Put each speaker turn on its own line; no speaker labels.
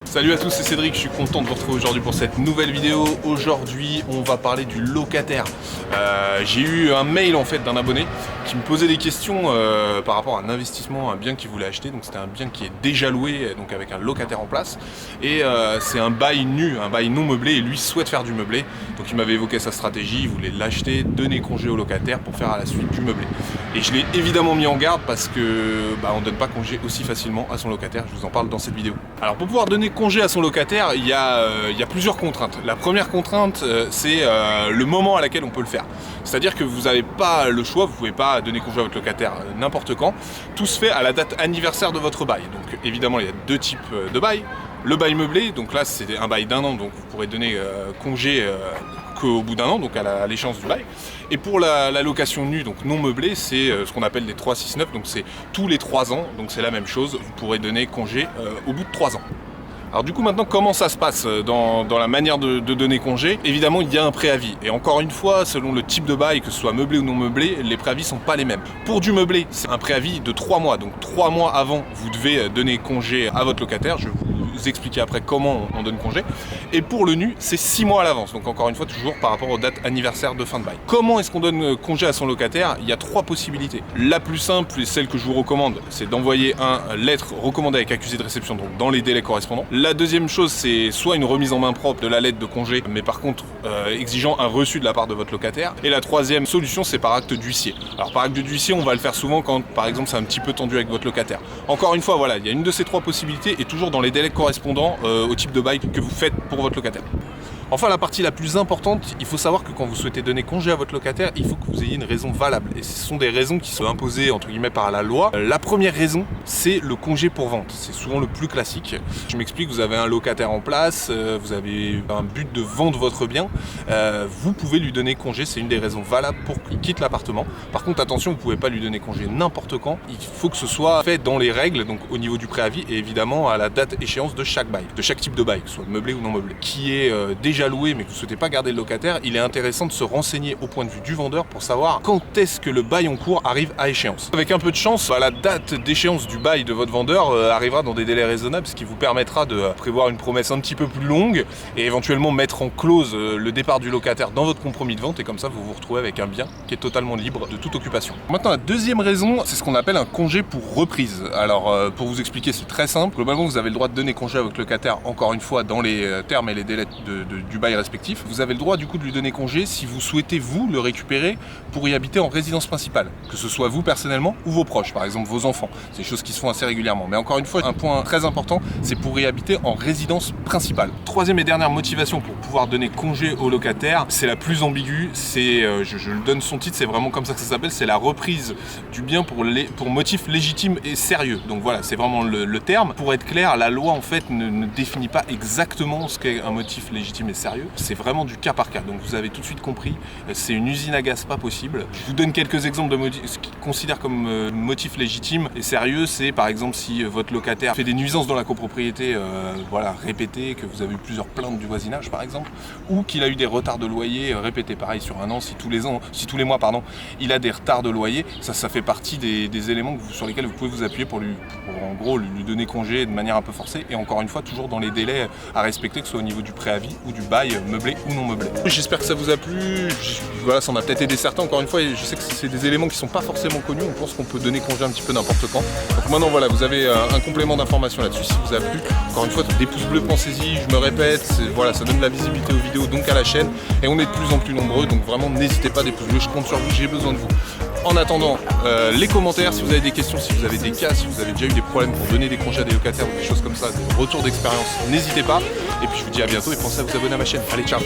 Salut à tous, c'est Cédric, je suis content de vous retrouver aujourd'hui pour cette nouvelle vidéo. Aujourd'hui, on va parler du locataire. J'ai eu un mail en fait d'un abonné qui me posait des questions par rapport à un investissement, un bien qu'il voulait acheter. Donc c'était un bien qui est déjà loué, donc avec un locataire en place. Et c'est un bail nu, un bail non meublé, et lui souhaite faire du meublé. Donc il m'avait évoqué sa stratégie, il voulait l'acheter, donner congé au locataire pour faire à la suite du meublé. Et je l'ai évidemment mis en garde parce que on ne donne pas congé aussi facilement à son locataire. Je vous en parle dans cette vidéo. Alors pour pouvoir donner congé à son locataire, il y a plusieurs contraintes. La première contrainte, c'est le moment à laquelle on peut le faire. C'est-à-dire que vous n'avez pas le choix, vous ne pouvez pas donner congé à votre locataire n'importe quand. Tout se fait à la date anniversaire de votre bail. Donc évidemment, il y a deux types de bail. Le bail meublé, donc là c'est un bail d'1 an, donc vous pourrez donner congé qu'au bout d'1 an, donc à l'échéance du bail. Et pour la location nue, donc non meublée, c'est ce qu'on appelle les 3-6-9, donc c'est tous les 3 ans, donc c'est la même chose, vous pourrez donner congé au bout de 3 ans. Alors du coup maintenant comment ça se passe dans la manière de donner congé? Évidemment il y a un préavis et encore une fois selon le type de bail, que ce soit meublé ou non meublé, les préavis sont pas les mêmes. Pour du meublé c'est un préavis de 3 mois, donc 3 mois avant vous devez donner congé à votre locataire. Je vais vous expliquer après comment on donne congé. Et pour le nu c'est 6 mois à l'avance, donc encore une fois toujours par rapport aux dates anniversaires de fin de bail. Comment est-ce qu'on donne congé à son locataire? Il y a 3 possibilités. La plus simple et celle que je vous recommande, c'est d'envoyer une lettre recommandée avec accusé de réception, donc dans les délais correspondants. La deuxième chose, c'est soit une remise en main propre de la lettre de congé, mais par contre exigeant un reçu de la part de votre locataire. Et la troisième solution, c'est par acte d'huissier. Alors par acte d'huissier, on va le faire souvent quand, par exemple, c'est un petit peu tendu avec votre locataire. Encore une fois, voilà, il y a une de ces 3 possibilités et toujours dans les délais correspondants au type de bail que vous faites pour votre locataire. Enfin, la partie la plus importante, il faut savoir que quand vous souhaitez donner congé à votre locataire, il faut que vous ayez une raison valable. Et ce sont des raisons qui sont imposées, entre guillemets, par la loi. La première raison, c'est le congé pour vente. C'est souvent le plus classique. Je m'explique, vous avez un locataire en place, vous avez un but de vendre votre bien, vous pouvez lui donner congé, c'est une des raisons valables pour qu'il quitte l'appartement. Par contre, attention, vous ne pouvez pas lui donner congé n'importe quand. Il faut que ce soit fait dans les règles, donc au niveau du préavis, et évidemment à la date échéance de chaque bail, de chaque type de bail, que ce soit meublé ou non meublé, qui est déjà loué mais que vous ne souhaitez pas garder le locataire. Il est intéressant de se renseigner au point de vue du vendeur pour savoir quand est-ce que le bail en cours arrive à échéance. Avec un peu de chance, la date d'échéance du bail de votre vendeur arrivera dans des délais raisonnables, ce qui vous permettra de prévoir une promesse un petit peu plus longue et éventuellement mettre en clause le départ du locataire dans votre compromis de vente, et comme ça vous vous retrouvez avec un bien qui est totalement libre de toute occupation. Maintenant, la deuxième raison, c'est ce qu'on appelle un congé pour reprise. Alors pour vous expliquer, c'est très simple. Globalement, vous avez le droit de donner congé à votre locataire, encore une fois dans les termes et les délais du bail respectif. Vous avez le droit du coup de lui donner congé si vous souhaitez vous le récupérer pour y habiter en résidence principale, que ce soit vous personnellement ou vos proches, par exemple vos enfants. C'est des choses qui se font assez régulièrement. Mais encore une fois, un point très important, c'est pour y habiter en résidence principale. Troisième et dernière motivation pour pouvoir donner congé au locataire, c'est la plus ambiguë, c'est, je le donne son titre, c'est vraiment comme ça que ça s'appelle, c'est la reprise du bien pour motif légitime et sérieux. Donc voilà, c'est vraiment le terme. Pour être clair, la loi en fait ne définit pas exactement ce qu'est un motif légitime et sérieux. C'est vraiment du cas par cas, donc vous avez tout de suite compris, c'est une usine à gaz pas possible. Je vous donne quelques exemples de ce qu'ils considèrent comme motif légitime et sérieux. C'est par exemple si votre locataire fait des nuisances dans la copropriété répétées, que vous avez eu plusieurs plaintes du voisinage par exemple, ou qu'il a eu des retards de loyer répétés, pareil sur un an, si tous les mois il a des retards de loyer, ça fait partie des éléments sur lesquels vous pouvez vous appuyer pour en gros lui donner congé de manière un peu forcée, et encore une fois toujours dans les délais à respecter, que ce soit au niveau du préavis ou du bail meublé ou non meublé. J'espère que ça vous a plu. Voilà, ça en a peut-être aidé certains. Encore une fois, je sais que c'est des éléments qui sont pas forcément connus. On pense qu'on peut donner congé un petit peu n'importe quand. Donc maintenant voilà, vous avez un complément d'information là-dessus si vous a plu. Encore une fois, des pouces bleus, pensez-y, je me répète, voilà, ça donne de la visibilité aux vidéos, donc à la chaîne, et on est de plus en plus nombreux, donc vraiment n'hésitez pas, des pouces bleus, je compte sur vous, j'ai besoin de vous. En attendant, les commentaires, si vous avez des questions, si vous avez des cas, si vous avez déjà eu des problèmes pour donner des congés à des locataires ou des choses comme ça, des retours d'expérience, n'hésitez pas. Et puis je vous dis à bientôt et pensez à vous abonner à ma chaîne. Allez, ciao!